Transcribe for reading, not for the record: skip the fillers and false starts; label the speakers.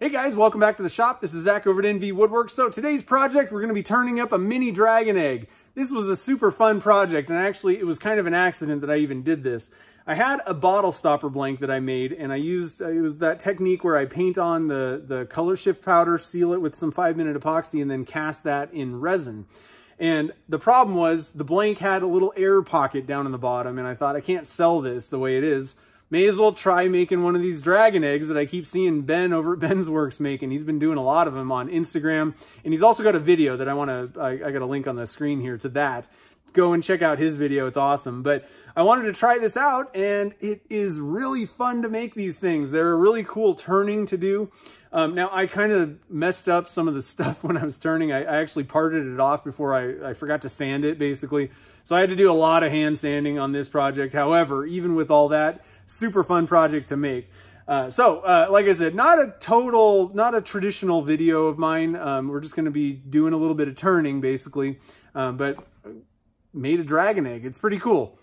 Speaker 1: Hey guys, welcome back to the shop. This is Zach over at NV Woodworks. So today's project, we're going to be turning up a mini dragon egg. This was a super fun project, and actually it was kind of an accident that I even did this. I had a bottle stopper blank that I made, and I used, it was that technique where I paint on the color shift powder, seal it with some 5-minute epoxy, and then cast that in resin. And the problem was the blank had a little air pocket down in the bottom, and I thought, I can't sell this the way it is. May as well try making one of these dragon eggs that I keep seeing Ben over at Ben's Worx making. He's been doing a lot of them on Instagram. And he's also got a video that I got a link on the screen here to that. Go and check out his video. It's awesome. But I wanted to try this out, and it is really fun to make these things. They're a really cool turning to do. Now, I kind of messed up some of the stuff when I was turning. I actually parted it off before I forgot to sand it, basically. So I had to do a lot of hand sanding on this project. However, even with all that, super fun project to make. Like I said, not a traditional video of mine. We're just going to be doing a little bit of turning, basically. But made a dragon egg. It's pretty cool.